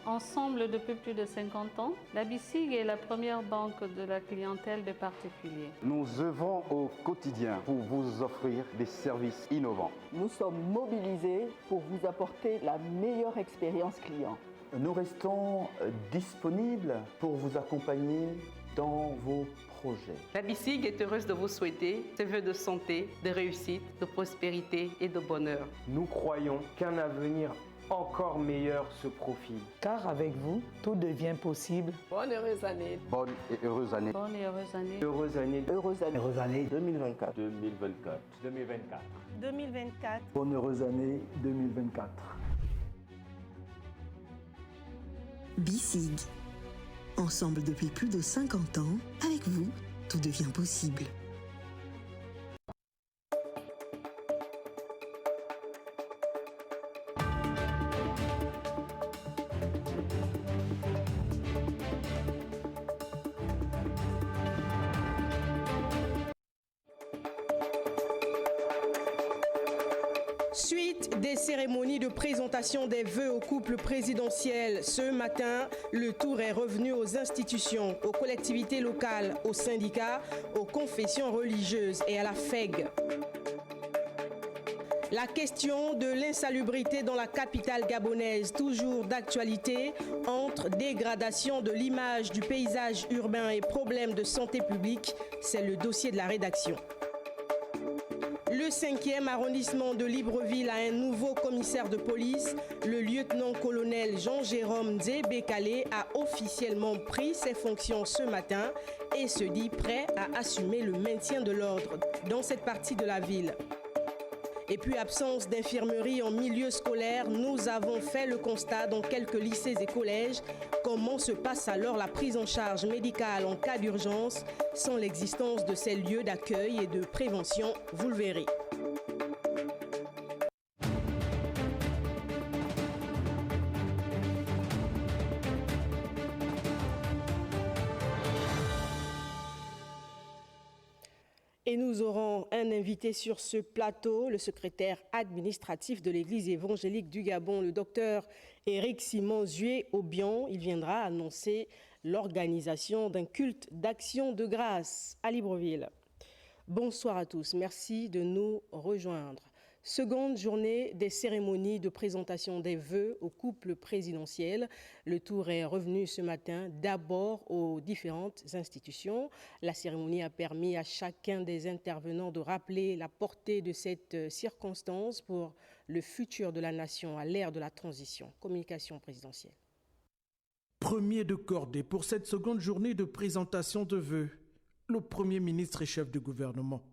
Ensemble depuis plus de 50 ans, la BICIG est la première banque de la clientèle des particuliers. Nous œuvrons au quotidien pour vous offrir des services innovants. Nous sommes mobilisés pour vous apporter la meilleure expérience client. Nous restons disponibles pour vous accompagner dans vos projets. La BICIG est heureuse de vous souhaiter ses vœux de santé, de réussite, de prospérité et de bonheur. Nous croyons qu'un avenir encore meilleur se profile. Car avec vous, tout devient possible. Bonne heureuse année. Bonne et heureuse année. Bonne et heureuse année. Heureuse année. Heureuse année. Heureuse année 2024. 2024. 2024. 2024. Bonne heureuse année 2024. BICIG. Ensemble depuis plus de 50 ans, avec vous, tout devient possible. Suite des cérémonies de présentation des vœux au couple présidentiel. Ce matin, le tour est revenu aux institutions, aux collectivités locales, aux syndicats, aux confessions religieuses et à la FEG. La question de l'insalubrité dans la capitale gabonaise, toujours d'actualité, entre dégradation de l'image du paysage urbain et problèmes de santé publique, c'est le dossier de la rédaction. Le 5e arrondissement de Libreville a un nouveau commissaire de police. Le lieutenant-colonel Jean-Jérôme Nzé-Bekale a officiellement pris ses fonctions ce matin et se dit prêt à assumer le maintien de l'ordre dans cette partie de la ville. Et puis, absence d'infirmerie en milieu scolaire, nous avons fait le constat dans quelques lycées et collèges. Comment se passe alors la prise en charge médicale en cas d'urgence sans l'existence de ces lieux d'accueil et de prévention? Vous le verrez. Et nous aurons un invité sur ce plateau, le secrétaire administratif de l'Église évangélique du Gabon, le docteur Éric Simon Zué-Obion. Il viendra annoncer l'organisation d'un culte d'action de grâce à Libreville. Bonsoir à tous, merci de nous rejoindre. Seconde journée des cérémonies de présentation des vœux au couple présidentiel. Le tour est revenu ce matin d'abord aux différentes institutions. La cérémonie a permis à chacun des intervenants de rappeler la portée de cette circonstance pour le futur de la nation à l'ère de la transition. Communication présidentielle. Premier de cordée pour cette seconde journée de présentation de vœux, le Premier ministre et chef du gouvernement.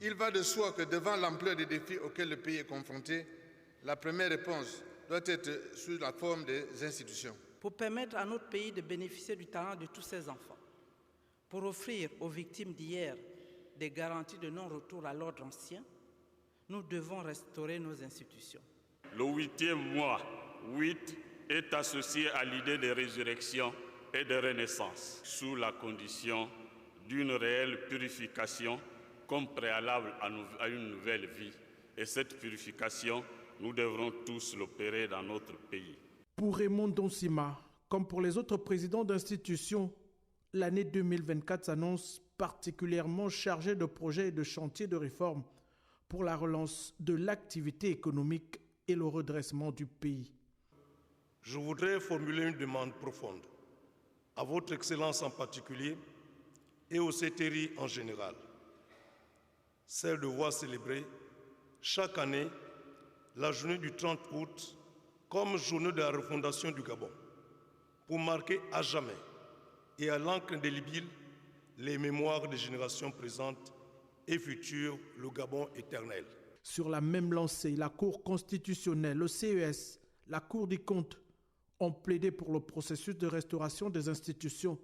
Il va de soi que devant l'ampleur des défis auxquels le pays est confronté, la première réponse doit être sous la forme des institutions. Pour permettre à notre pays de bénéficier du talent de tous ses enfants, pour offrir aux victimes d'hier des garanties de non-retour à l'ordre ancien, nous devons restaurer nos institutions. Le 8e mois, 8, est associé à l'idée de résurrection et de renaissance, sous la condition d'une réelle purification comme préalable à une nouvelle vie. Et cette purification, nous devrons tous l'opérer dans notre pays. Pour Raymond Donsima, comme pour les autres présidents d'institutions, l'année 2024 s'annonce particulièrement chargée de projets et de chantiers de réforme pour la relance de l'activité économique et le redressement du pays. Je voudrais formuler une demande profonde à votre Excellence en particulier et au CETERI en général, celle de voir célébrer chaque année la journée du 30 août comme journée de la refondation du Gabon, pour marquer à jamais et à l'encre indélébile les mémoires des générations présentes et futures, le Gabon éternel. Sur la même lancée, la Cour constitutionnelle, le CES, la Cour des comptes ont plaidé pour le processus de restauration des institutions,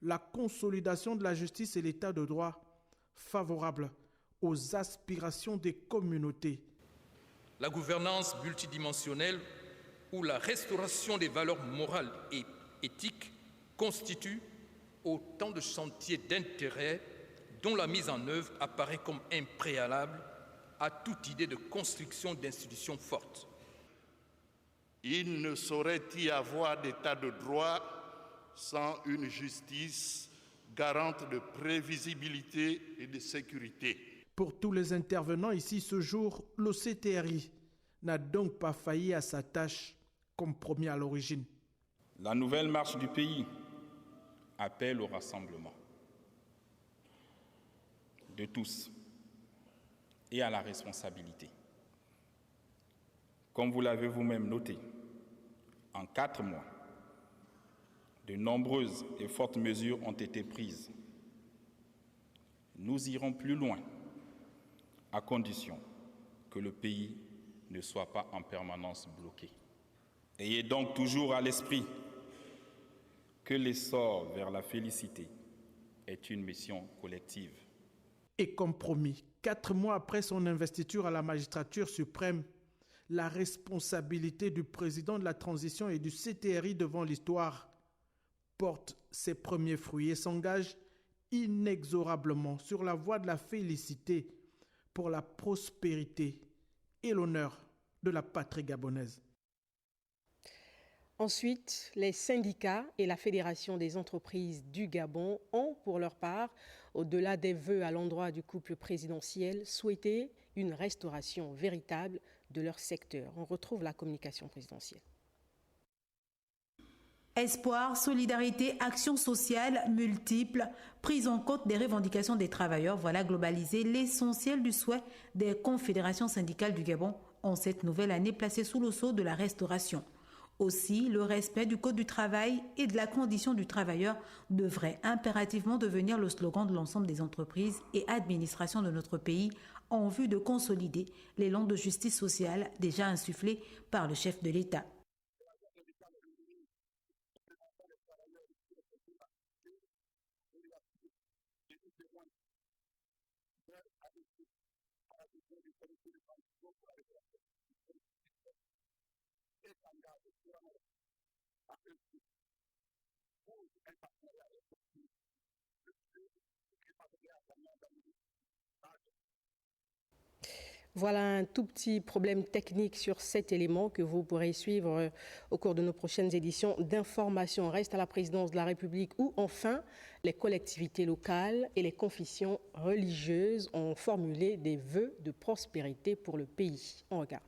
la consolidation de la justice et l'état de droit, favorable aux aspirations des communautés. La gouvernance multidimensionnelle ou la restauration des valeurs morales et éthiques constituent autant de chantiers d'intérêt dont la mise en œuvre apparaît comme un préalable à toute idée de construction d'institutions fortes. Il ne saurait y avoir d'état de droit sans une justice garante de prévisibilité et de sécurité. Pour tous les intervenants ici ce jour, l'OCTRI n'a donc pas failli à sa tâche comme promis à l'origine. La nouvelle marche du pays appelle au rassemblement de tous et à la responsabilité. Comme vous l'avez vous-même noté, en 4 mois, de nombreuses et fortes mesures ont été prises. Nous irons plus loin, à condition que le pays ne soit pas en permanence bloqué. Ayez donc toujours à l'esprit que l'essor vers la félicité est une mission collective. Et comme promis, 4 mois après son investiture à la magistrature suprême, la responsabilité du président de la transition et du CTRI devant l'histoire porte ses premiers fruits et s'engage inexorablement sur la voie de la félicité pour la prospérité et l'honneur de la patrie gabonaise. Ensuite, les syndicats et la Fédération des entreprises du Gabon ont, pour leur part, au-delà des vœux à l'endroit du couple présidentiel, souhaité une restauration véritable de leur secteur. On retrouve la communication présidentielle. Espoir, solidarité, actions sociales multiples, prise en compte des revendications des travailleurs, voilà globalisé l'essentiel du souhait des confédérations syndicales du Gabon en cette nouvelle année placée sous le sceau de la restauration. Aussi, le respect du Code du travail et de la condition du travailleur devrait impérativement devenir le slogan de l'ensemble des entreprises et administrations de notre pays en vue de consolider l'élan de justice sociale déjà insufflé par le chef de l'État. Voilà un tout petit problème technique sur cet élément que vous pourrez suivre au cours de nos prochaines éditions d'information. Reste à la présidence de la République où enfin les collectivités locales et les confessions religieuses ont formulé des vœux de prospérité pour le pays. On regarde.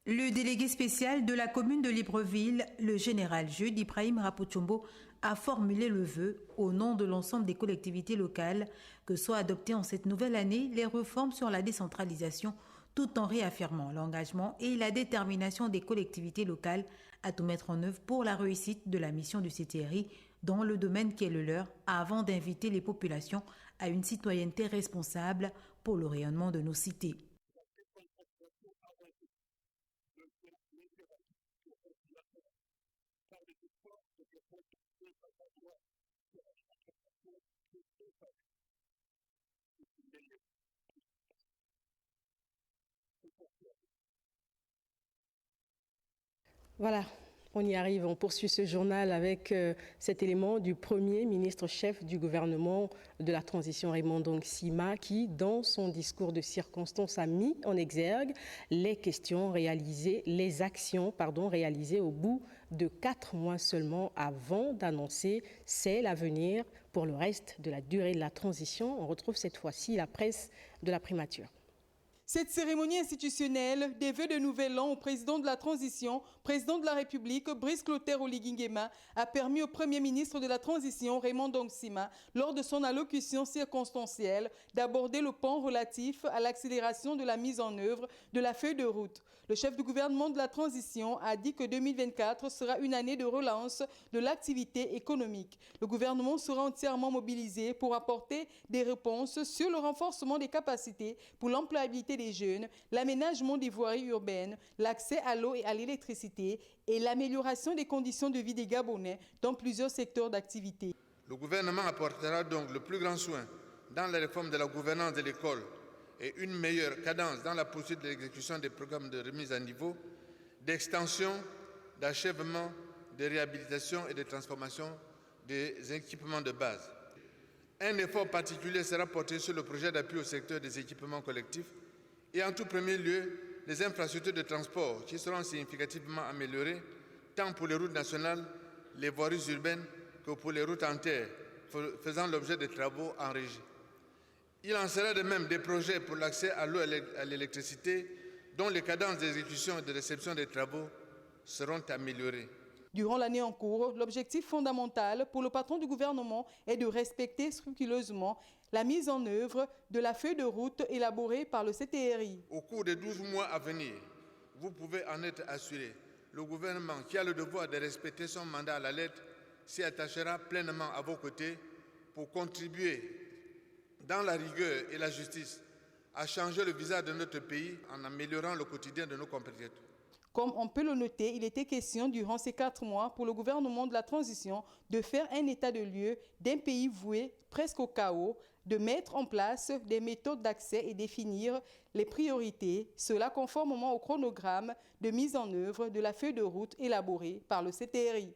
Le délégué spécial de la commune de Libreville, le général Jude Ibrahim Rapochombo, a formulé le vœu, au nom de l'ensemble des collectivités locales, que soient adoptées en cette nouvelle année les réformes sur la décentralisation, tout en réaffirmant l'engagement et la détermination des collectivités locales à tout mettre en œuvre pour la réussite de la mission du CTRI dans le domaine qui est le leur, avant d'inviter les populations à une citoyenneté responsable pour le rayonnement de nos cités. Voilà, on y arrive, on poursuit ce journal avec cet élément du premier ministre-chef du gouvernement de la transition, Raymond Ndong Sima, qui, dans son discours de circonstance, a mis en exergue les actions réalisées au bout de 4 mois seulement avant d'annoncer c'est l'avenir pour le reste de la durée de la transition. On retrouve cette fois-ci la presse de la primature. Cette cérémonie institutionnelle des vœux de nouvel an au président de la transition, président de la République, Brice Clotaire Oligui Nguema, a permis au Premier ministre de la transition, Raymond Ndong Sima, lors de son allocution circonstancielle, d'aborder le pan relatif à l'accélération de la mise en œuvre de la feuille de route. Le chef du gouvernement de la transition a dit que 2024 sera une année de relance de l'activité économique. Le gouvernement sera entièrement mobilisé pour apporter des réponses sur le renforcement des capacités pour l'employabilité des jeunes, l'aménagement des voiries urbaines, l'accès à l'eau et à l'électricité et l'amélioration des conditions de vie des Gabonais dans plusieurs secteurs d'activité. Le gouvernement apportera donc le plus grand soin dans la réforme de la gouvernance de l'école et une meilleure cadence dans la poursuite de l'exécution des programmes de remise à niveau, d'extension, d'achèvement, de réhabilitation et de transformation des équipements de base. Un effort particulier sera porté sur le projet d'appui au secteur des équipements collectifs et en tout premier lieu, les infrastructures de transport qui seront significativement améliorées, tant pour les routes nationales, les voiries urbaines, que pour les routes en terre, faisant l'objet de travaux en régie. Il en sera de même des projets pour l'accès à l'eau et à l'électricité, dont les cadences d'exécution et de réception des travaux seront améliorées. Durant l'année en cours, l'objectif fondamental pour le patron du gouvernement est de respecter scrupuleusement la mise en œuvre de la feuille de route élaborée par le CTRI. Au cours des 12 mois à venir, vous pouvez en être assuré, le gouvernement qui a le devoir de respecter son mandat à la lettre s'y attachera pleinement à vos côtés pour contribuer dans la rigueur et la justice à changer le visage de notre pays en améliorant le quotidien de nos compatriotes. Comme on peut le noter, il était question durant ces 4 mois pour le gouvernement de la transition de faire un état de lieu d'un pays voué presque au chaos, de mettre en place des méthodes d'accès et définir les priorités, cela conformément au chronogramme de mise en œuvre de la feuille de route élaborée par le CTRI.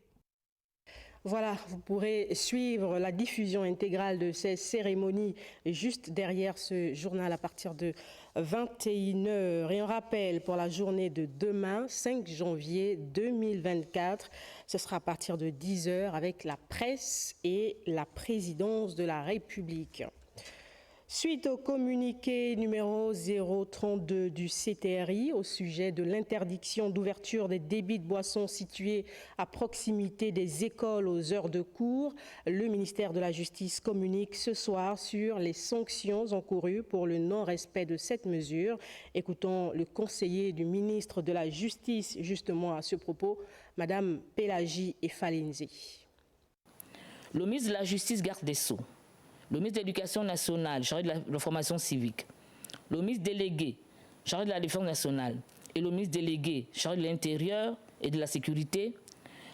Voilà, vous pourrez suivre la diffusion intégrale de ces cérémonies juste derrière ce journal à partir de 21h. Et un rappel pour la journée de demain, 5 janvier 2024, ce sera à partir de 10h avec la presse et la présidence de la République. Suite au communiqué numéro 032 du CTRI au sujet de l'interdiction d'ouverture des débits de boissons situés à proximité des écoles aux heures de cours, le ministère de la Justice communique ce soir sur les sanctions encourues pour le non-respect de cette mesure. Écoutons le conseiller du ministre de la Justice justement à ce propos, Madame Pélagie Efalenzi. Le ministre de la Justice, garde des Sceaux, le ministre de l'Éducation nationale, chargé de la formation civique, le ministre délégué, chargé de la Défense nationale, et le ministre délégué, chargé de l'Intérieur et de la Sécurité,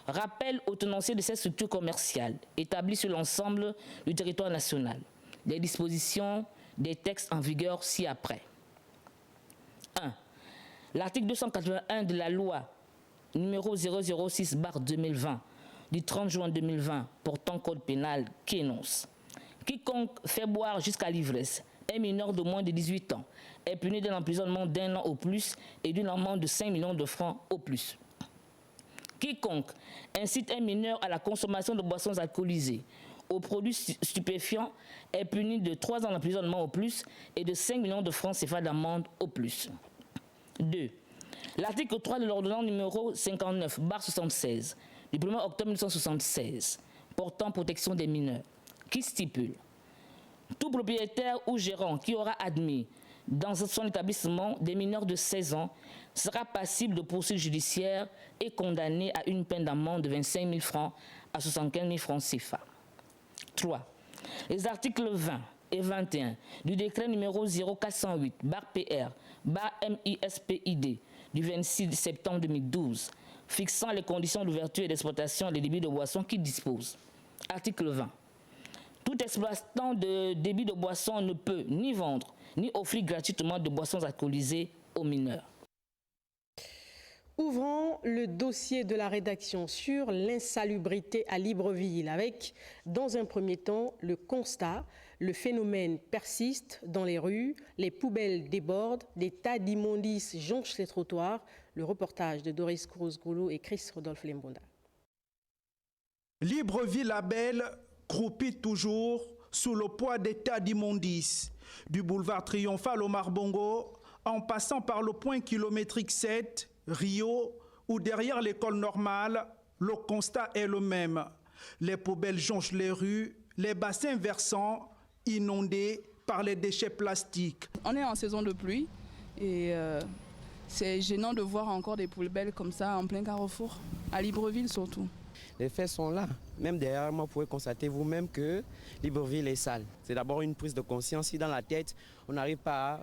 rappellent aux tenanciers de ces structures commerciales établies sur l'ensemble du territoire national les dispositions des textes en vigueur ci-après. 1. L'article 281 de la loi numéro 006/2020 du 30 juin 2020 portant code pénal qui énonce: quiconque fait boire jusqu'à l'ivresse un mineur de moins de 18 ans est puni d'un emprisonnement d'1 an au plus et d'une amende de 5 millions de francs au plus. Quiconque incite un mineur à la consommation de boissons alcoolisées, aux produits stupéfiants, est puni de 3 ans d'emprisonnement au plus et de 5 millions de francs CFA d'amende au plus. 2. L'article 3 de l'ordonnance numéro 59/76 du 1er octobre 1976 portant protection des mineurs, qui stipule: tout propriétaire ou gérant qui aura admis dans son établissement des mineurs de 16 ans sera passible de poursuites judiciaires et condamné à une peine d'amende de 25 000 francs à 75 000 francs CFA. 3. Les articles 20 et 21 du décret numéro 0408/PR/MISPID du 26 septembre 2012 fixant les conditions d'ouverture et d'exploitation des débits de boissons qui dispose. Article 20. Tout exploitant de débits de boissons ne peut ni vendre ni offrir gratuitement de boissons alcoolisées aux mineurs. Ouvrons le dossier de la rédaction sur l'insalubrité à Libreville avec, dans un premier temps, le constat: le phénomène persiste dans les rues, les poubelles débordent, des tas d'immondices jonchent les trottoirs. Le reportage de Doris Cruz-Goulou et Chris Rodolphe Lembonda. Libreville la Belle croupit toujours sous le poids des tas d'immondices. Du boulevard Triomphal au Marbongo, en passant par le point kilométrique 7, Rio, ou derrière l'école normale, le constat est le même. Les poubelles jonchent les rues, les bassins versants inondés par les déchets plastiques. On est en saison de pluie et c'est gênant de voir encore des poubelles comme ça en plein carrefour, à Libreville surtout. Les faits sont là. Même derrière moi, vous pouvez constater vous-même que Libreville est sale. C'est d'abord une prise de conscience. Si dans la tête, on n'arrive pas à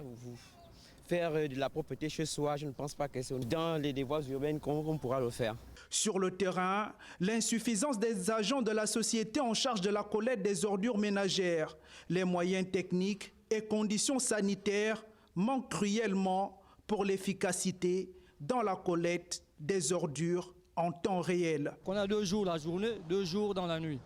faire de la propreté chez soi, je ne pense pas que c'est dans les voies urbaines qu'on pourra le faire. Sur le terrain, l'insuffisance des agents de la société en charge de la collecte des ordures ménagères, les moyens techniques et conditions sanitaires manquent cruellement pour l'efficacité dans la collecte des ordures en temps réel. On a 2 jours la journée, 2 jours dans la nuit.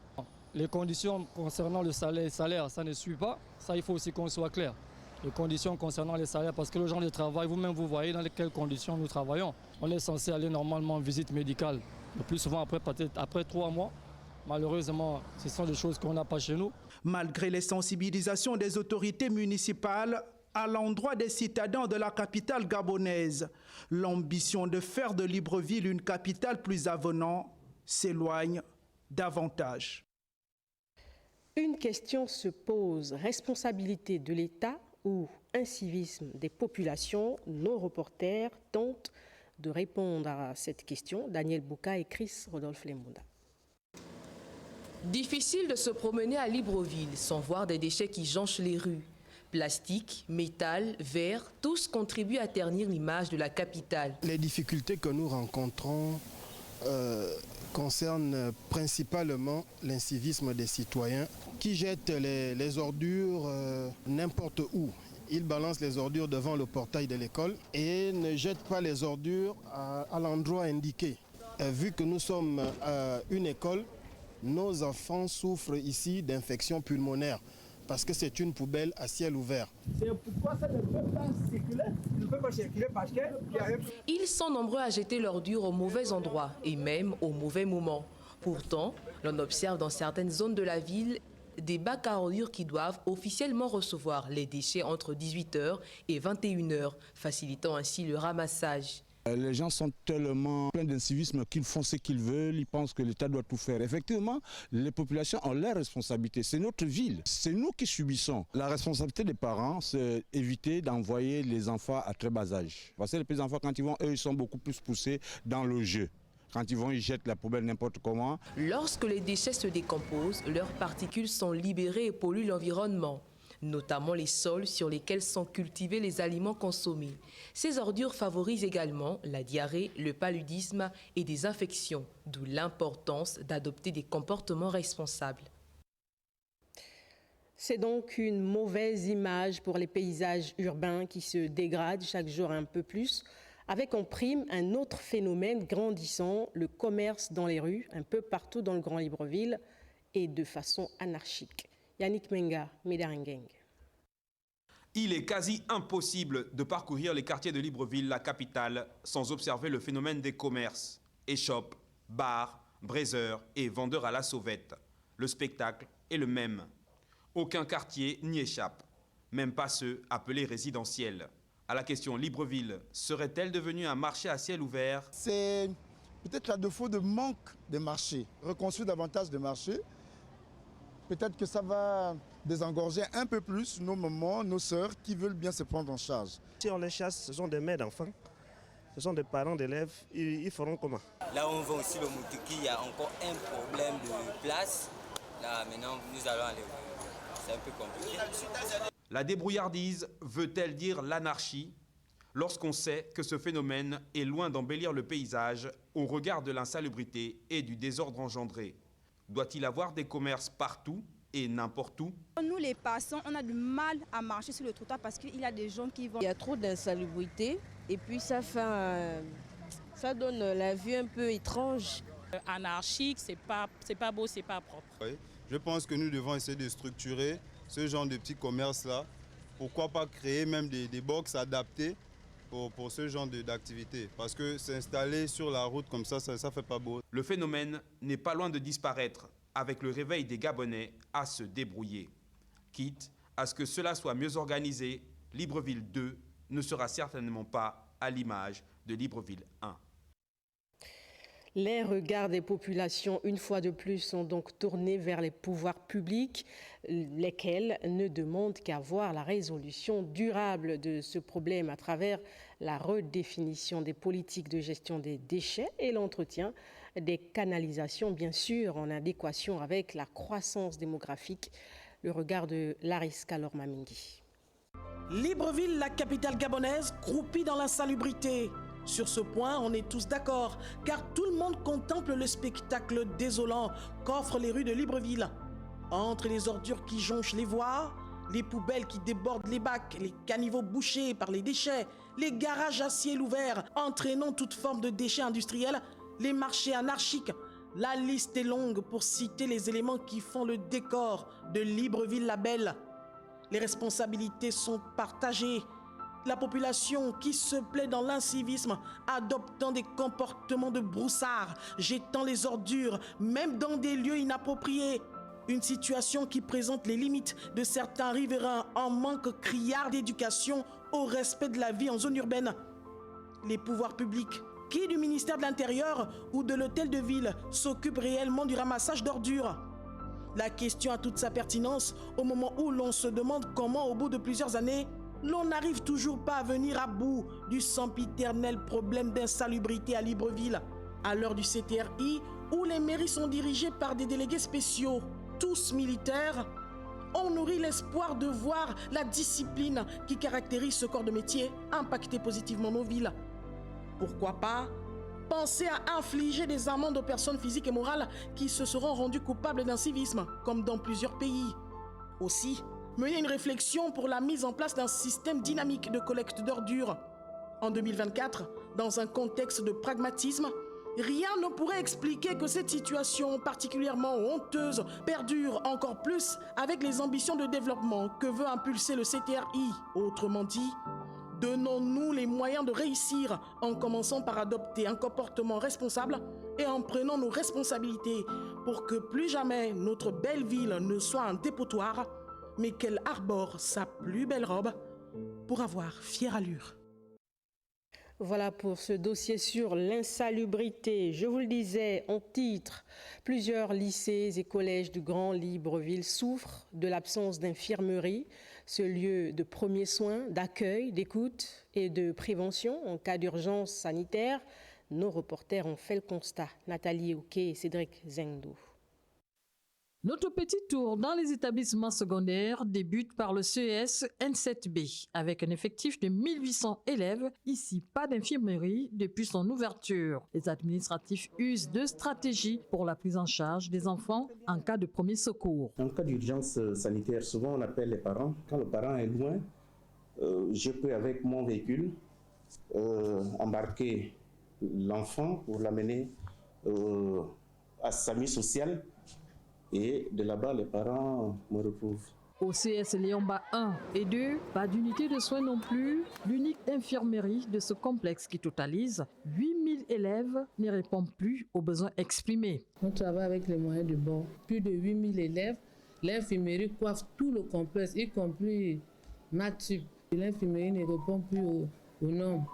Les conditions concernant le salaire, ça ne suit pas. Ça, il faut aussi qu'on soit clair. les conditions concernant les salaires, parce que les gens de travail, vous-même vous voyez dans quelles conditions nous travaillons. On est censé aller normalement en visite médicale, le plus souvent après 3 mois. Malheureusement, ce sont des choses qu'on n'a pas chez nous. Malgré les sensibilisations des autorités municipales à l'endroit des citadins de la capitale gabonaise, l'ambition de faire de Libreville une capitale plus avenante s'éloigne davantage. Une question se pose, responsabilité de l'État ou incivisme des populations? Nos reporters tentent de répondre à cette question. Daniel Bouka et Chris Rodolphe Lemunda. Difficile de se promener à Libreville sans voir des déchets qui jonchent les rues. Plastique, métal, verre, tous contribuent à ternir l'image de la capitale. Les difficultés que nous rencontrons concernent principalement l'incivisme des citoyens qui jettent les ordures n'importe où. Ils balancent les ordures devant le portail de l'école et ne jettent pas les ordures à l'endroit indiqué. Vu que nous sommes une école, nos enfants souffrent ici d'infections pulmonaires parce que c'est une poubelle à ciel ouvert. C'est pourquoi ça ne peut pas circuler. Il ne peut pas circuler parce que... Ils sont nombreux à jeter l'ordure au mauvais endroit et même au mauvais moment. Pourtant, l'on observe dans certaines zones de la ville des bacs à ordures qui doivent officiellement recevoir les déchets entre 18h et 21h, facilitant ainsi le ramassage. Les gens sont tellement pleins d'incivisme qu'ils font ce qu'ils veulent, ils pensent que l'État doit tout faire. Effectivement, les populations ont leur responsabilité. C'est notre ville, c'est nous qui subissons. La responsabilité des parents, c'est éviter d'envoyer les enfants à très bas âge. Parce que les petits enfants, quand ils vont, eux, ils sont beaucoup plus poussés dans le jeu. Quand ils vont, ils jettent la poubelle n'importe comment. Lorsque les déchets se décomposent, leurs particules sont libérées et polluent l'environnement, notamment les sols sur lesquels sont cultivés les aliments consommés. Ces ordures favorisent également la diarrhée, le paludisme et des infections, d'où l'importance d'adopter des comportements responsables. C'est donc une mauvaise image pour les paysages urbains qui se dégradent chaque jour un peu plus, avec en prime un autre phénomène grandissant, le commerce dans les rues, un peu partout dans le Grand Libreville et de façon anarchique. Yannick Menga, Médarengeng. Il est quasi impossible de parcourir les quartiers de Libreville, la capitale, sans observer le phénomène des commerces, échoppes, bars, braiseurs et vendeurs à la sauvette. Le spectacle est le même. Aucun quartier n'y échappe, même pas ceux appelés résidentiels. À la question Libreville, serait-elle devenue un marché à ciel ouvert? C'est peut-être un défaut de manque de marché. Reconstruire davantage de marchés, peut-être que ça va désengorger un peu plus nos mamans, nos sœurs qui veulent bien se prendre en charge. Si on les chasse, ce sont des mères d'enfants, ce sont des parents d'élèves, ils feront comment? Là où on vend aussi le moutiki, il y a encore un problème de place. Là maintenant, nous allons aller. C'est un peu compliqué. La débrouillardise veut-elle dire l'anarchie? Lorsqu'on sait que ce phénomène est loin d'embellir le paysage au regard de l'insalubrité et du désordre engendré. Doit-il avoir des commerces partout et n'importe où? Nous les passants, on a du mal à marcher sur le trottoir parce qu'il y a des gens qui vont... Il y a trop d'insalubrité et puis ça donne la vue un peu étrange. Anarchique, c'est pas beau, c'est pas propre. Oui, je pense que nous devons essayer de structurer ce genre de petits commerces-là. Pourquoi pas créer même des box adaptés pour ce genre d'activité? Parce que s'installer sur la route comme ça ne fait pas beau. Le phénomène n'est pas loin de disparaître avec le réveil des Gabonais à se débrouiller. Quitte à ce que cela soit mieux organisé, Libreville 2 ne sera certainement pas à l'image de Libreville 1. Les regards des populations, une fois de plus, sont donc tournés vers les pouvoirs publics, lesquels ne demandent qu'à voir la résolution durable de ce problème à travers la redéfinition des politiques de gestion des déchets et l'entretien des canalisations, bien sûr, en adéquation avec la croissance démographique. Le regard de Lariska Lormamingi. Libreville, la capitale gabonaise, croupie dans l'insalubrité. Sur ce point, on est tous d'accord, car tout le monde contemple le spectacle désolant qu'offrent les rues de Libreville. Entre les ordures qui jonchent les voies, les poubelles qui débordent les bacs, les caniveaux bouchés par les déchets, les garages à ciel ouvert entraînant toute forme de déchets industriels, les marchés anarchiques, la liste est longue pour citer les éléments qui font le décor de Libreville la Belle. Les responsabilités sont partagées. La population qui se plaît dans l'incivisme, adoptant des comportements de broussard, jetant les ordures, même dans des lieux inappropriés. Une situation qui présente les limites de certains riverains en manque criard d'éducation au respect de la vie en zone urbaine. Les pouvoirs publics, qui du ministère de l'Intérieur ou de l'hôtel de ville s'occupent réellement du ramassage d'ordures? La question a toute sa pertinence au moment où l'on se demande comment, au bout de plusieurs années, l'on n'arrive toujours pas à venir à bout du sempiternel problème d'insalubrité à Libreville. À l'heure du CTRI, où les mairies sont dirigées par des délégués spéciaux, tous militaires, on nourrit l'espoir de voir la discipline qui caractérise ce corps de métier impacter positivement nos villes. Pourquoi pas penser à infliger des amendes aux personnes physiques et morales qui se seront rendues coupables d'incivisme, comme dans plusieurs pays. Aussi, mener une réflexion pour la mise en place d'un système dynamique de collecte d'ordures. En 2024, dans un contexte de pragmatisme, rien ne pourrait expliquer que cette situation particulièrement honteuse perdure encore plus avec les ambitions de développement que veut impulser le CTRI. Autrement dit, donnons-nous les moyens de réussir en commençant par adopter un comportement responsable et en prenant nos responsabilités pour que plus jamais notre belle ville ne soit un dépotoir, mais qu'elle arbore sa plus belle robe pour avoir fière allure. Voilà pour ce dossier sur l'insalubrité. Je vous le disais en titre, plusieurs lycées et collèges du Grand Libreville souffrent de l'absence d'infirmerie, ce lieu de premiers soins, d'accueil, d'écoute et de prévention en cas d'urgence sanitaire. Nos reporters ont fait le constat. Nathalie Oké et Cédric Zengdo. Notre petit tour dans les établissements secondaires débute par le CES N7B. Avec un effectif de 1800 élèves, ici pas d'infirmerie depuis son ouverture. Les administratifs usent de stratégies pour la prise en charge des enfants en cas de premier secours. En cas d'urgence sanitaire, souvent on appelle les parents. Quand le parent est loin, je peux avec mon véhicule embarquer l'enfant pour l'amener à sa SAMU sociale. Et de là-bas, les parents me retrouvent. Au CS Léomba 1 et 2, pas d'unité de soins non plus. L'unique infirmerie de ce complexe qui totalise 8000 élèves ne répond plus aux besoins exprimés. On travaille avec les moyens du bord. Plus de 8000 élèves. L'infirmerie coiffe tout le complexe, y compris Matsup. L'infirmerie ne répond plus aux normes.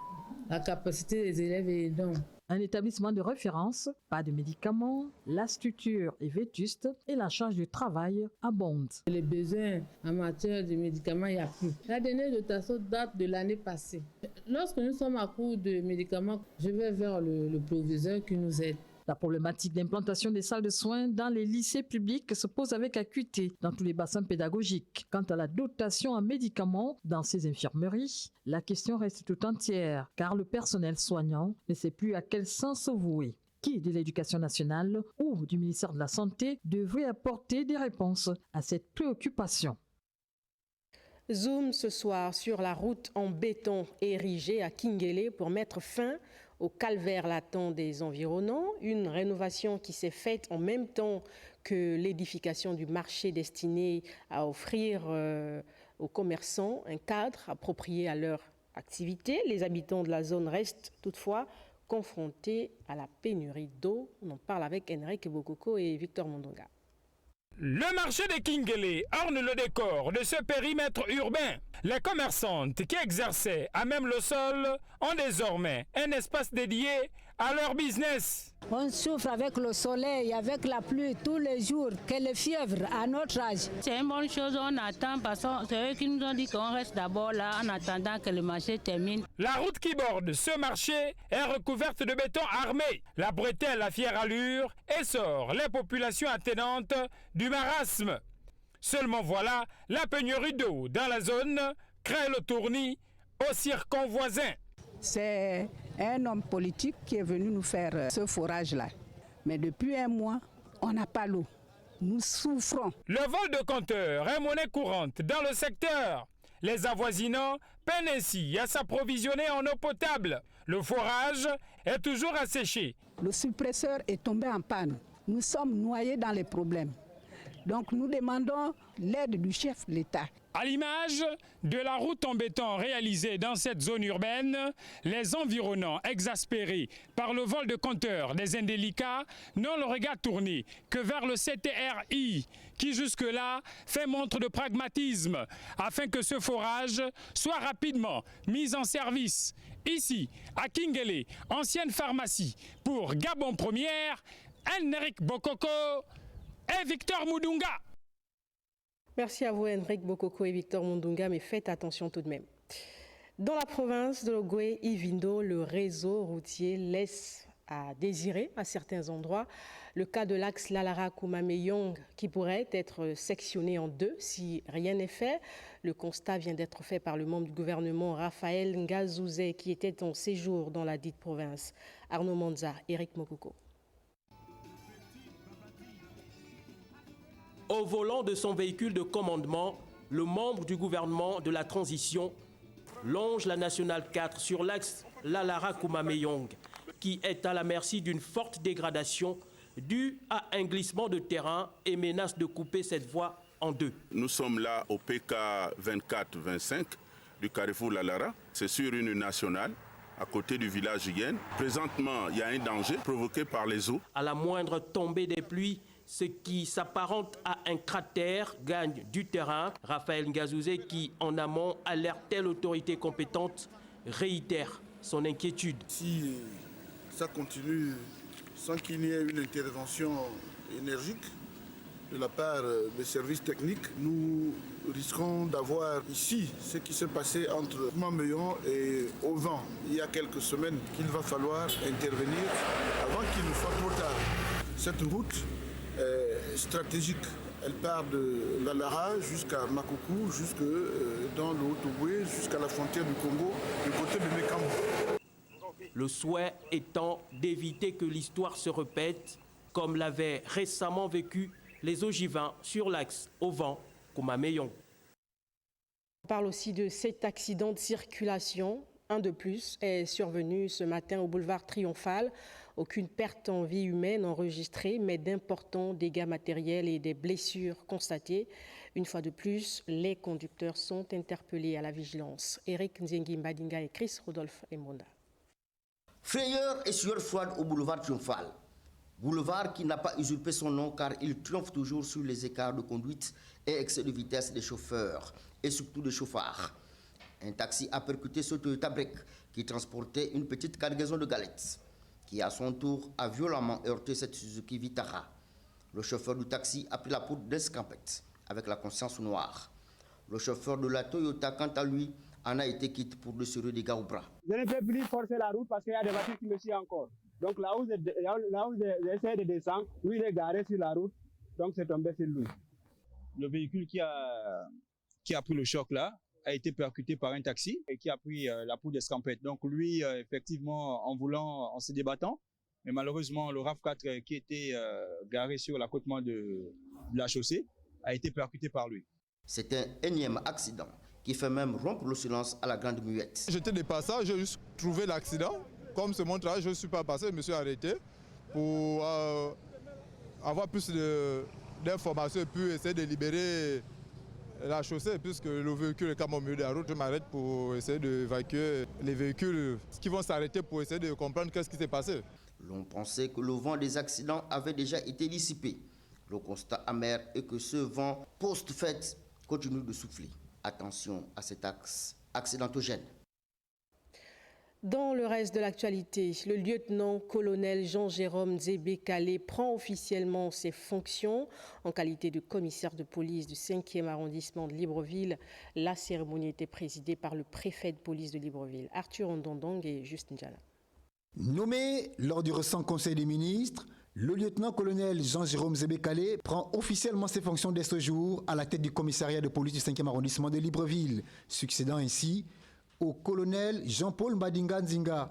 La capacité des élèves est énorme. Un établissement de référence, pas de médicaments, la structure est vétuste et la charge de travail abonde. Les besoins en matière de médicaments, il n'y a plus. La dernière dotation date de l'année passée. Lorsque nous sommes à court de médicaments, je vais vers le proviseur qui nous aide. La problématique d'implantation des salles de soins dans les lycées publics se pose avec acuité dans tous les bassins pédagogiques. Quant à la dotation en médicaments dans ces infirmeries, la question reste tout entière, car le personnel soignant ne sait plus à quel sens se vouer. Qui de l'Éducation nationale ou du ministère de la Santé devrait apporter des réponses à cette préoccupation? Zoom ce soir sur la route en béton érigée à Kingele pour mettre fin au calvaire latent des environnants, une rénovation qui s'est faite en même temps que l'édification du marché destiné à offrir aux commerçants un cadre approprié à leur activité. Les habitants de la zone restent toutefois confrontés à la pénurie d'eau. On en parle avec Henrik Bokoko et Victor Mondonga. Le marché de Kingele orne le décor de ce périmètre urbain. Les commerçantes qui exerçaient à même le sol ont désormais un espace dédié à leur business. On souffre avec le soleil, avec la pluie tous les jours, quelle fièvre à notre âge. C'est une bonne chose, on attend parce que c'est eux qui nous ont dit qu'on reste d'abord là en attendant que le marché termine. La route qui borde ce marché est recouverte de béton armé. La bretelle à fière allure essore les populations attenantes du marasme. Seulement voilà, la pénurie d'eau dans la zone crée le tournis au circonvoisin. C'est un homme politique qui est venu nous faire ce forage-là. Mais depuis un mois, on n'a pas l'eau. Nous souffrons. Le vol de compteurs est monnaie courante dans le secteur. Les avoisinants peinent ainsi à s'approvisionner en eau potable. Le forage est toujours asséché. Le suppresseur est tombé en panne. Nous sommes noyés dans les problèmes. Donc nous demandons l'aide du chef de l'État. À l'image de la route en béton réalisée dans cette zone urbaine, les environnants exaspérés par le vol de compteurs des indélicats n'ont le regard tourné que vers le CTRI qui jusque-là fait montre de pragmatisme afin que ce forage soit rapidement mis en service. Ici, à Kingele, ancienne pharmacie, pour Gabon Première, Henrik Bokoko et Victor Mudunga. Merci à vous, Henrik Bokoko et Victor Mundunga, mais faites attention tout de même. Dans la province de l'Ogooué-Ivindo, le réseau routier laisse à désirer à certains endroits. Le cas de l'axe Lalara-Koumamé-Yong qui pourrait être sectionné en deux si rien n'est fait. Le constat vient d'être fait par le membre du gouvernement Raphaël Ngazouzé qui était en séjour dans la dite province. Arnaud Manza, Eric Mokoko. Au volant de son véhicule de commandement, le membre du gouvernement de la transition longe la nationale 4 sur l'axe Lalara-Koumamé-Yong, qui est à la merci d'une forte dégradation due à un glissement de terrain et menace de couper cette voie en deux. Nous sommes là au PK 24-25 du carrefour Lalara. C'est sur une nationale, à côté du village Yen. Présentement, il y a un danger provoqué par les eaux. À la moindre tombée des pluies, ce qui s'apparente à un cratère gagne du terrain. Raphaël Ngazouzé, qui en amont alertait l'autorité compétente, réitère son inquiétude. Si ça continue sans qu'il y ait une intervention énergique de la part des services techniques, nous risquons d'avoir ici ce qui s'est passé entre Koumamé-Yong et Ovan il y a quelques semaines, qu'il va falloir intervenir avant qu'il ne soit trop tard. Cette route stratégique. Elle part de Lalara jusqu'à Makoukou, jusque dans le Haut-Ogooué, jusqu'à la frontière du Congo, du côté de Mekambo. Le souhait étant d'éviter que l'histoire se répète, comme l'avaient récemment vécu les Ogivins sur l'axe Ovan-Koumamé-Yong. On parle aussi de cet accident de circulation. Un de plus est survenu ce matin au boulevard Triomphal. Aucune perte en vie humaine enregistrée, mais d'importants dégâts matériels et des blessures constatées. Une fois de plus, les conducteurs sont interpellés à la vigilance. Eric Nzengi Mbadinga et Chris Rodolphe Emonda. Frayeur et sueur froide au boulevard Triomphal. Boulevard qui n'a pas usurpé son nom car il triomphe toujours sur les écarts de conduite et excès de vitesse des chauffeurs et surtout des chauffards. Un taxi a percuté ce Toyota Break qui transportait une petite cargaison de galettes, qui à son tour a violemment heurté cette Suzuki Vitara. Le chauffeur du taxi a pris la poudre d'escampette avec la conscience noire. Le chauffeur de la Toyota, quant à lui, en a été quitte pour de sérieux dégâts au bras. Je ne peux plus forcer la route parce qu'il y a des voitures qui me suivent encore. Donc là où j'essaie de descendre, lui il est garé sur la route, donc c'est tombé sur lui. Le véhicule qui a pris le choc là a été percuté par un taxi et qui a pris la poudre d'escampette. Donc lui, effectivement, en se débattant, mais malheureusement, le RAV4 qui était garé sur l'accotement de la chaussée a été percuté par lui. C'est un énième accident qui fait même rompre le silence à la Grande Muette. J'étais de passage, j'ai juste trouvé l'accident. Comme c'est mon travail, je ne suis pas passé, je me suis arrêté pour avoir plus d'informations et puis essayer de libérer la chaussée, puisque le véhicule est quand même au milieu de la route. Je m'arrête pour essayer d'évacuer les véhicules qui vont s'arrêter pour essayer de comprendre qu'est-ce qui s'est passé. L'on pensait que le vent des accidents avait déjà été dissipé. Le constat amer est que ce vent post-fête continue de souffler. Attention à cet axe accidentogène. Dans le reste de l'actualité, le lieutenant-colonel Jean-Jérôme Zébé-Calé prend officiellement ses fonctions en qualité de commissaire de police du 5e arrondissement de Libreville. La cérémonie était présidée par le préfet de police de Libreville, Arthur Ondondong et Juste Njala. Nommé lors du récent Conseil des ministres, le lieutenant-colonel Jean-Jérôme Zébé-Calé prend officiellement ses fonctions dès ce jour à la tête du commissariat de police du 5e arrondissement de Libreville, succédant ainsi au colonel Jean-Paul Mbadinga Nzinga.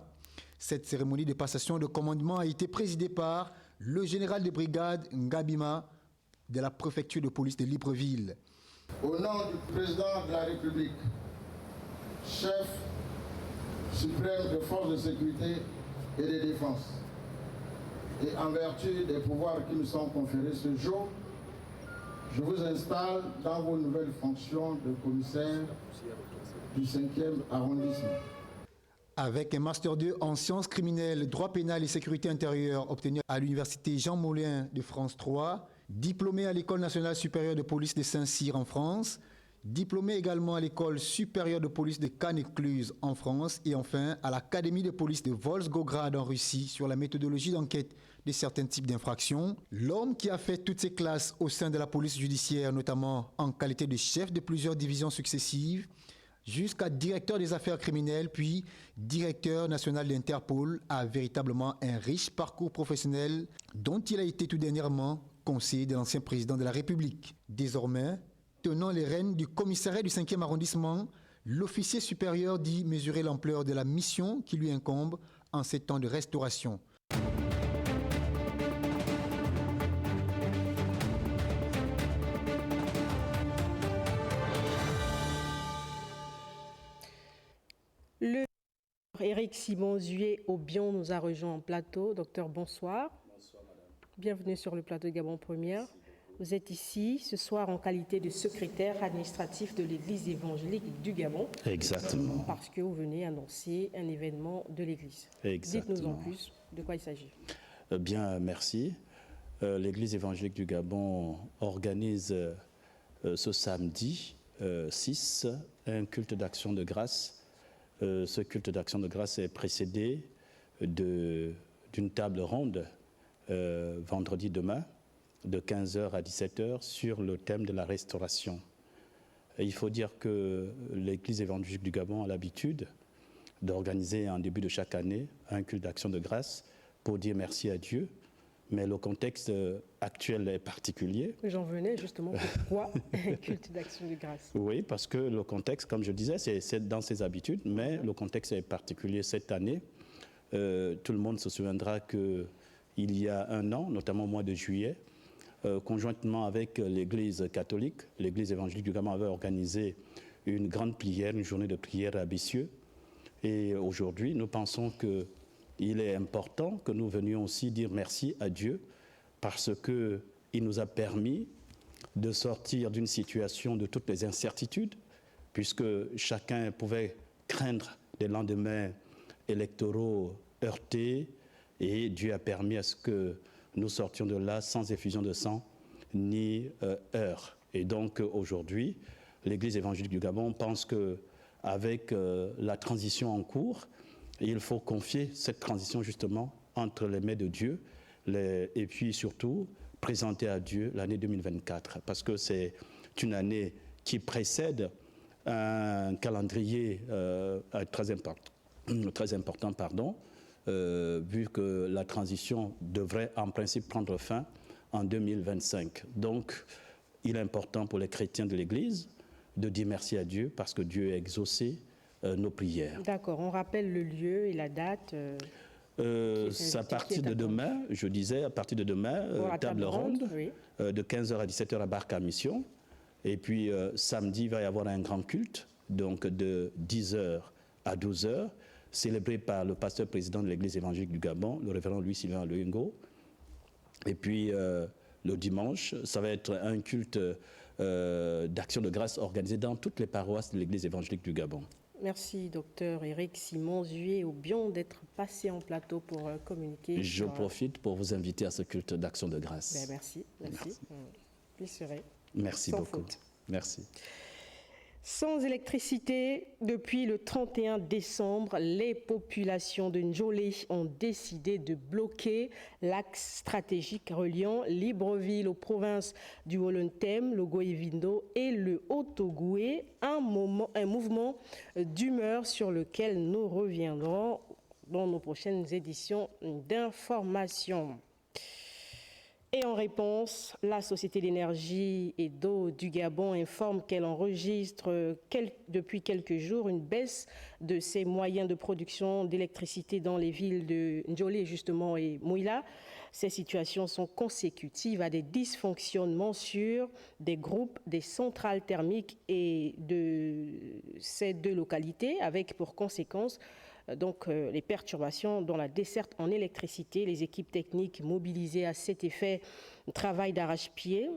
Cette cérémonie de passation de commandement a été présidée par le général de brigade Ngabima de la préfecture de police de Libreville. Au nom du président de la République, chef suprême des forces de sécurité et de défense, et en vertu des pouvoirs qui nous sont conférés ce jour, Je vous installe dans vos nouvelles fonctions de commissaire du 5e arrondissement. Avec un Master 2 en sciences criminelles, droit pénal et sécurité intérieure obtenu à l'Université Jean Moulin de France 3, diplômé à l'École nationale supérieure de police de Saint-Cyr en France, diplômé également à l'École supérieure de police de Cannes-Cluse en France et enfin à l'Académie de police de Volgograd en Russie sur la méthodologie d'enquête de certains types d'infractions. L'homme qui a fait toutes ses classes au sein de la police judiciaire, notamment en qualité de chef de plusieurs divisions successives, jusqu'à directeur des affaires criminelles, puis directeur national d'Interpol, a véritablement un riche parcours professionnel dont il a été tout dernièrement conseiller de l'ancien président de la République. Désormais, tenant les rênes du commissariat du 5e arrondissement, l'officier supérieur dit mesurer l'ampleur de la mission qui lui incombe en ces temps de restauration. Le Éric Simon-Zué au Bion nous a rejoint en plateau. Docteur, bonsoir. Bonsoir, madame. Bienvenue sur le plateau de Gabon Première. Vous êtes ici ce soir en qualité de secrétaire administratif de l'Église évangélique du Gabon. Exactement. Parce que vous venez annoncer un événement de l'Église. Exactement. Dites-nous en plus de quoi il s'agit. Bien, merci. L'Église évangélique du Gabon organise ce samedi 6 un culte d'action de grâce. Ce culte d'action de grâce est précédé d'une table ronde vendredi demain de 15h à 17h sur le thème de la restauration. Et il faut dire que l'Église évangélique du Gabon a l'habitude d'organiser en début de chaque année un culte d'action de grâce pour dire merci à Dieu. Mais le contexte actuel est particulier. J'en venais justement, pourquoi un culte d'action de grâce? Oui, parce que le contexte, comme je disais, c'est dans ses habitudes, mais le contexte est particulier cette année. Tout le monde se souviendra qu'il y a un an, notamment au mois de juillet, conjointement avec l'Église catholique, l'Église évangélique du Gabon avait organisé une grande prière, une journée de prière à Bissieux. Et aujourd'hui, nous pensons qu'il est important que nous venions aussi dire merci à Dieu parce qu'il nous a permis de sortir d'une situation de toutes les incertitudes, puisque chacun pouvait craindre des lendemains électoraux heurtés, et Dieu a permis à ce que nous sortions de là sans effusion de sang ni heurts. Et donc aujourd'hui, l'Église évangélique du Gabon pense qu'avec la transition en cours, il faut confier cette transition justement entre les mains de Dieu et puis surtout présenter à Dieu l'année 2024 parce que c'est une année qui précède un calendrier très important, vu que la transition devrait en principe prendre fin en 2025. Donc, il est important pour les chrétiens de l'Église de dire merci à Dieu parce que Dieu a exaucé nos prières. D'accord, on rappelle le lieu et la date. C'est à partir de demain, je disais, à partir de demain, table ronde, oui. De 15h à 17h à Barca Mission. Et puis samedi, il va y avoir un grand culte, donc de 10h à 12h, célébré par le pasteur président de l'Église évangélique du Gabon, le révérend Louis-Sylvain Luengo. Et puis le dimanche, ça va être un culte d'action de grâce organisé dans toutes les paroisses de l'Église évangélique du Gabon. Merci, docteur Éric Simon-Zué, au Bion d'être passé en plateau pour communiquer. Je profite pour vous inviter à ce culte d'action de grâce. Ben, merci. J'y serai. Merci sans beaucoup. Faute. Merci. Sans électricité, depuis le 31 décembre, les populations de Njolé ont décidé de bloquer l'axe stratégique reliant Libreville aux provinces du Wolontem, le Goïvindo et le Haut-Ogoué, un mouvement d'humeur sur lequel nous reviendrons dans nos prochaines éditions d'information. Et en réponse, la Société d'énergie et d'eau du Gabon informe qu'elle enregistre depuis quelques jours une baisse de ses moyens de production d'électricité dans les villes de Njolé justement et Mouila. Ces situations sont consécutives à des dysfonctionnements sur des groupes des centrales thermiques et de ces deux localités, avec pour conséquence donc les perturbations dans la desserte en électricité. Les équipes techniques mobilisées à cet effet travaillent d'arrache-pied,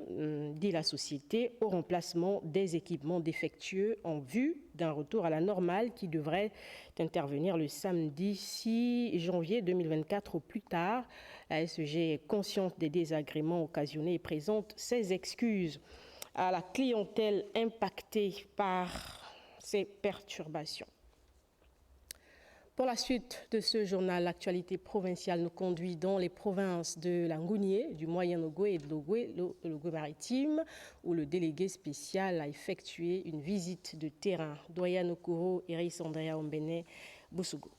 dit la société, au remplacement des équipements défectueux en vue d'un retour à la normale qui devrait intervenir le samedi 6 janvier 2024 au plus tard. La SEG est consciente des désagréments occasionnés et présente ses excuses à la clientèle impactée par ces perturbations. Pour la suite de ce journal, l'actualité provinciale nous conduit dans les provinces de l'Angounié, du Moyen-Ogooué et de l'Ogooué maritime, où le délégué spécial a effectué une visite de terrain. Doyen Okoro, Iris Andrea Ombene, Boussougou.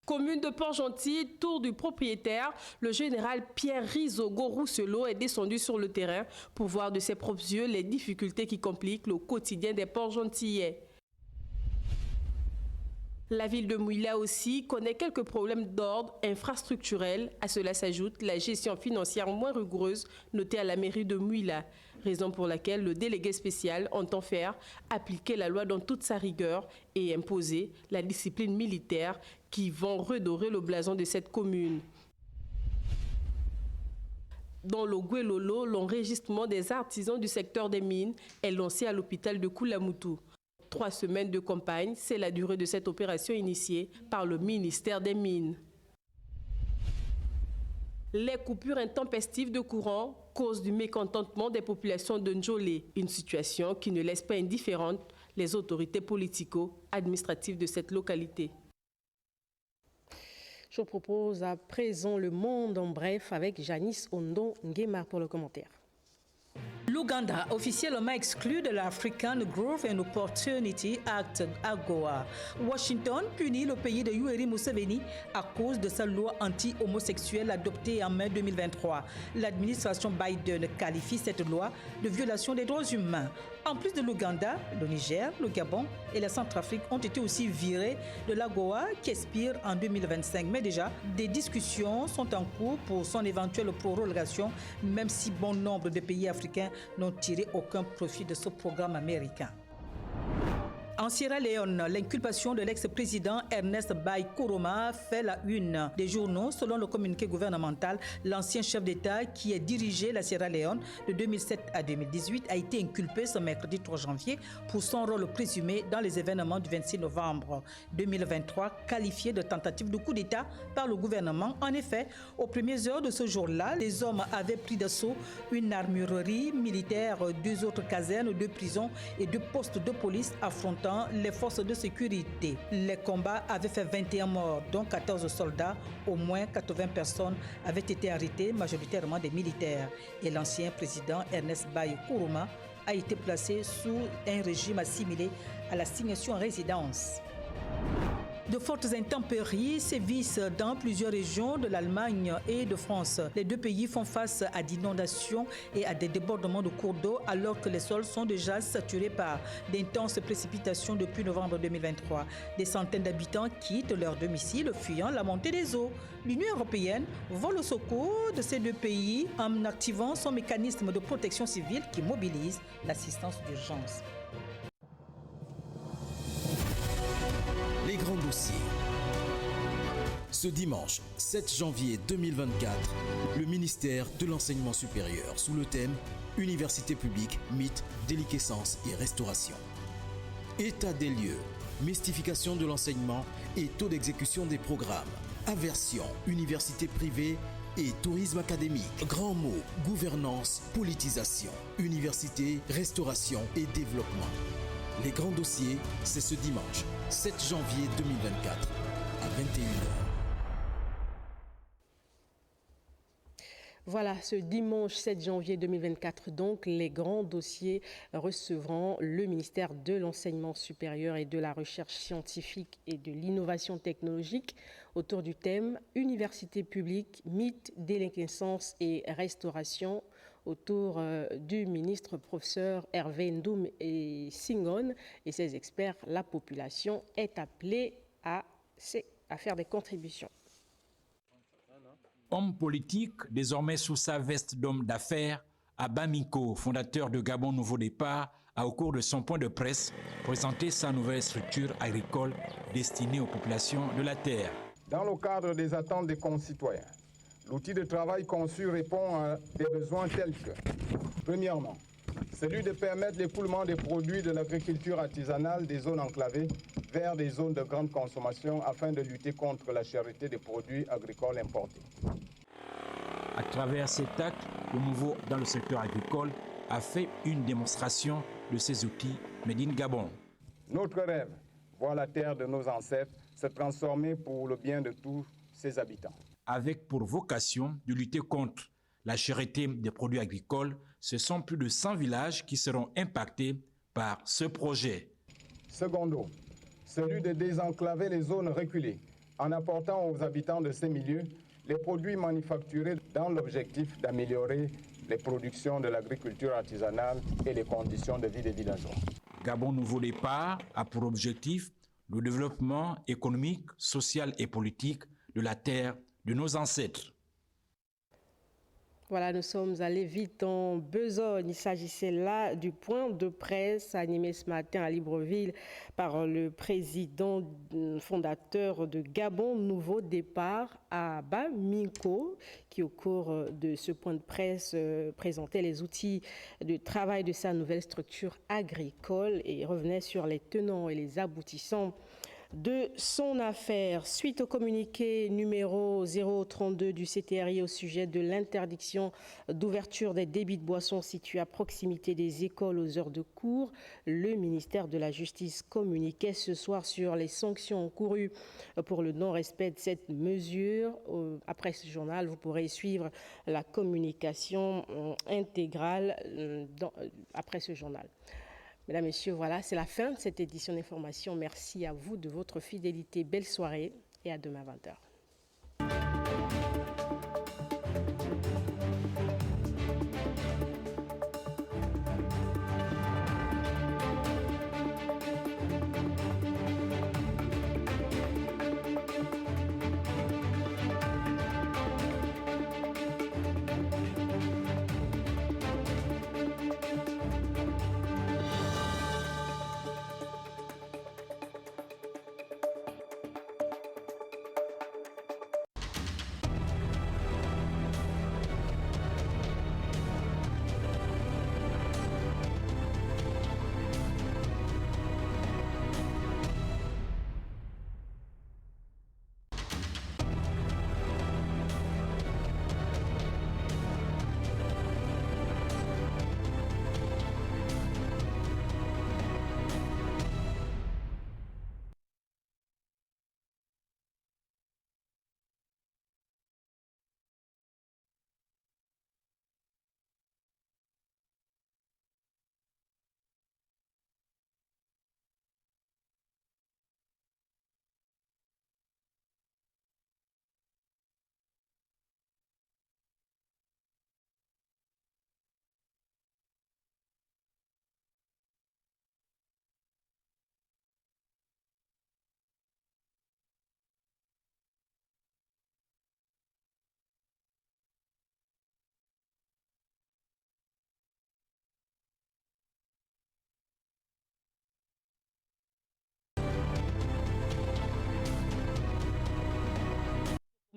Commune de Port-Gentil, tour du propriétaire, le général Pierre Rizogo Rousselot est descendu sur le terrain pour voir de ses propres yeux les difficultés qui compliquent le quotidien des Port-Gentillais. La ville de Mouila aussi connaît quelques problèmes d'ordre infrastructurel. À cela s'ajoute la gestion financière moins rigoureuse notée à la mairie de Mouila, raison pour laquelle le délégué spécial entend faire appliquer la loi dans toute sa rigueur et imposer la discipline militaire qui vont redorer le blason de cette commune. Dans le Guélolo, l'enregistrement des artisans du secteur des mines est lancé à l'hôpital de Koulamoutou. 3 semaines de campagne, c'est la durée de cette opération initiée par le ministère des Mines. Les coupures intempestives de courant causent du mécontentement des populations de Ndjolé, une situation qui ne laisse pas indifférentes les autorités politico-administratives de cette localité. Je vous propose à présent le monde en bref avec Janice Ondo Nguema pour le commentaire. L'Ouganda, officiellement exclu de l'African Growth and Opportunity Act AGOA. Washington punit le pays de Yoweri Museveni à cause de sa loi anti-homosexuelle adoptée en mai 2023. L'administration Biden qualifie cette loi de violation des droits humains. En plus de l'Ouganda, le Niger, le Gabon et la Centrafrique ont été aussi virés de l'AGOA qui expire en 2025. Mais déjà, des discussions sont en cours pour son éventuelle prorogation, même si bon nombre de pays africains n'ont tiré aucun profit de ce programme américain. En Sierra Leone, l'inculpation de l'ex-président Ernest Bai Koroma fait la une des journaux. Selon le communiqué gouvernemental, l'ancien chef d'État qui a dirigé la Sierra Leone de 2007 à 2018 a été inculpé ce mercredi 3 janvier pour son rôle présumé dans les événements du 26 novembre 2023, qualifié de tentative de coup d'État par le gouvernement. En effet, aux premières heures de ce jour-là, les hommes avaient pris d'assaut une armurerie militaire, 2 autres casernes, 2 prisons et 2 postes de police affrontant les forces de sécurité. Les combats avaient fait 21 morts, dont 14 soldats. Au moins 80 personnes avaient été arrêtées, majoritairement des militaires. Et l'ancien président Ernest Bai Koroma a été placé sous un régime assimilé à l'assignation en résidence. De fortes intempéries sévissent dans plusieurs régions de l'Allemagne et de France. Les 2 pays font face à d'inondations et à des débordements de cours d'eau alors que les sols sont déjà saturés par d'intenses précipitations depuis novembre 2023. Des centaines d'habitants quittent leur domicile fuyant la montée des eaux. L'Union européenne vole au secours de ces 2 pays en activant son mécanisme de protection civile qui mobilise l'assistance d'urgence. Les grands dossiers. Ce dimanche 7 janvier 2024, le ministère de l'Enseignement supérieur sous le thème Université publique, mythes, déliquescence et restauration. État des lieux, mystification de l'enseignement et taux d'exécution des programmes. Aversion, université privée et tourisme académique. Grands mots, gouvernance, politisation. Université, restauration et développement. Les grands dossiers, c'est ce dimanche, 7 janvier 2024, à 21h. Voilà, ce dimanche 7 janvier 2024, donc, les grands dossiers recevront le ministère de l'Enseignement supérieur et de la Recherche scientifique et de l'innovation technologique autour du thème « Université publique, mythes, déliquescence et restauration » autour du ministre professeur Hervé Ndoum et Singon et ses experts. La population est appelée à faire des contributions. Homme politique, désormais sous sa veste d'homme d'affaires, Abba Miko, fondateur de Gabon Nouveau Départ, a, au cours de son point de presse, présenté sa nouvelle structure agricole destinée aux populations de la terre. Dans le cadre des attentes des concitoyens, l'outil de travail conçu répond à des besoins tels que, premièrement, celui de permettre l'écoulement des produits de l'agriculture artisanale des zones enclavées vers des zones de grande consommation afin de lutter contre la cherté des produits agricoles importés. À travers cet acte, le nouveau dans le secteur agricole a fait une démonstration de ses outils Made in Gabon. Notre rêve, voir la terre de nos ancêtres se transformer pour le bien de tous ses habitants. Avec pour vocation de lutter contre la cherté des produits agricoles, ce sont plus de 100 villages qui seront impactés par ce projet. Secondo, celui de désenclaver les zones reculées en apportant aux habitants de ces milieux les produits manufacturés dans l'objectif d'améliorer les productions de l'agriculture artisanale et les conditions de vie des villageois. Gabon Nouveau Départ a pour objectif le développement économique, social et politique de la terre de nos ancêtres. Voilà, nous sommes allés vite en besogne. Il s'agissait là du point de presse animé ce matin à Libreville par le président fondateur de Gabon Nouveau Départ, Abba Minko, qui au cours de ce point de presse présentait les outils de travail de sa nouvelle structure agricole et revenait sur les tenants et les aboutissants de son affaire. Suite au communiqué numéro 032 du CTRI au sujet de l'interdiction d'ouverture des débits de boissons situés à proximité des écoles aux heures de cours, le ministère de la Justice communiquait ce soir sur les sanctions encourues pour le non-respect de cette mesure. Après ce journal, vous pourrez suivre la communication intégrale après ce journal. Mesdames, Messieurs, voilà, c'est la fin de cette édition d'information. Merci à vous de votre fidélité. Belle soirée et à demain 20h.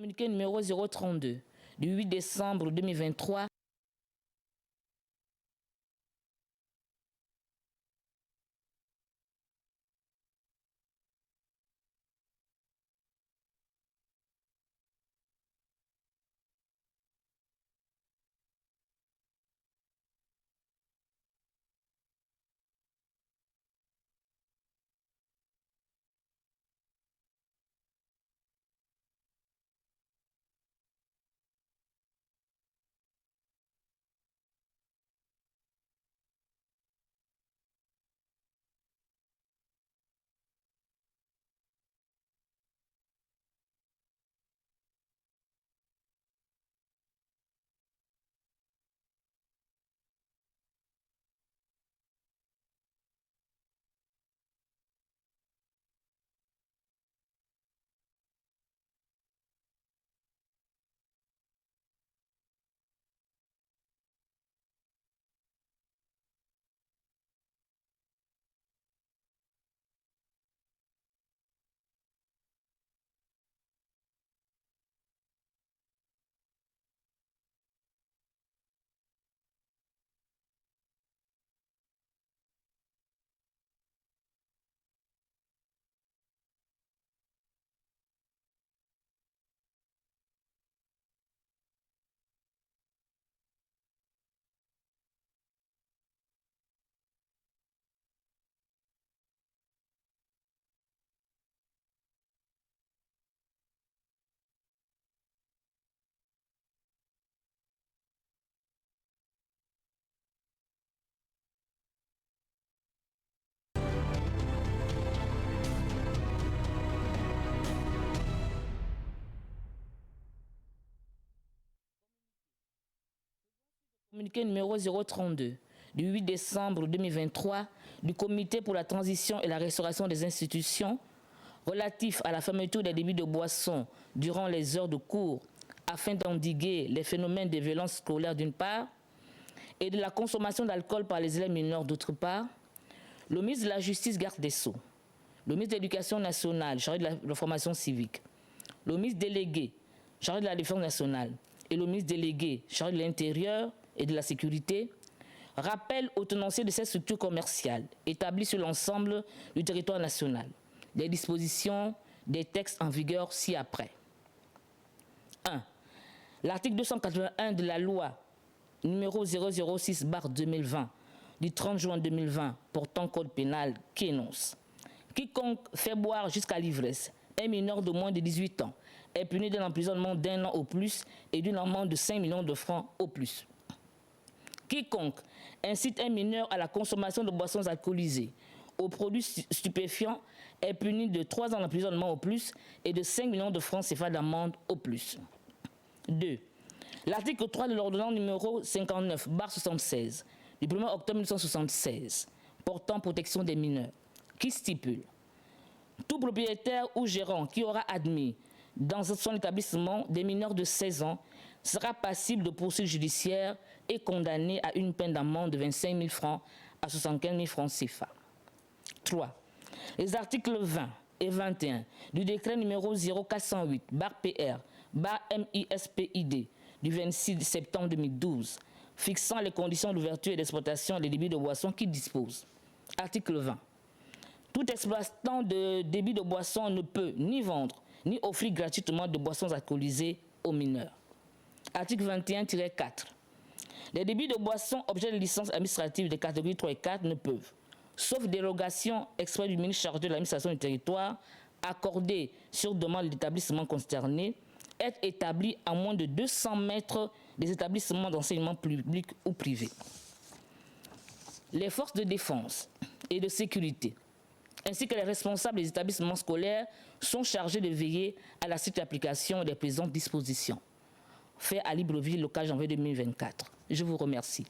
Communiqué numéro 032 du 8 décembre 2023 Communiqué numéro 032 du 8 décembre 2023 du Comité pour la transition et la restauration des institutions relatif à la fermeture des débits de boissons durant les heures de cours afin d'endiguer les phénomènes de violence scolaire d'une part et de la consommation d'alcool par les élèves mineurs d'autre part, le ministre de la Justice, garde des Sceaux, le ministre de l'Éducation nationale, chargé de la formation civique, le ministre délégué, chargé de la Défense nationale et le ministre délégué, chargé de l'Intérieur et de la Sécurité, rappellent aux tenanciers de ces structures commerciales établies sur l'ensemble du territoire national les dispositions des textes en vigueur ci-après. 1. L'article 281 de la loi numéro 006/2020 du 30 juin 2020 portant code pénal qui énonce « Quiconque fait boire jusqu'à l'ivresse un mineur de moins de 18 ans est puni d'un emprisonnement d'1 an au plus et d'une amende de 5 millions de francs au plus. Quiconque incite un mineur à la consommation de boissons alcoolisées, aux produits stupéfiants, est puni de 3 ans d'emprisonnement au plus et de 5 millions de francs CFA d'amende au plus. 2. L'article 3 de l'ordonnance numéro 59/76 du 1er octobre 1976 portant protection des mineurs, qui stipule « Tout propriétaire ou gérant qui aura admis dans son établissement des mineurs de 16 ans sera passible de poursuites judiciaires et condamné à une peine d'amende de 25 000 francs à 75 000 francs CFA. » 3. Les articles 20 et 21 du décret numéro 0408/PR/MISPID du 26 septembre 2012 fixant les conditions d'ouverture et d'exploitation des débits de boissons qui dispose. Article 20. Tout exploitant de débits de boissons ne peut ni vendre ni offrir gratuitement de boissons alcoolisées aux mineurs. Article 21-4. Les débits de boissons objets de licence administrative des catégories 3 et 4 ne peuvent, sauf dérogation exprès du ministre chargé de l'administration du territoire, accordée sur demande de l'établissement concerné, être établis à moins de 200 mètres des établissements d'enseignement public ou privé. Les forces de défense et de sécurité, ainsi que les responsables des établissements scolaires, sont chargés de veiller à la stricte application des présentes dispositions. Fait à Libreville, le 4 janvier 2024. Je vous remercie.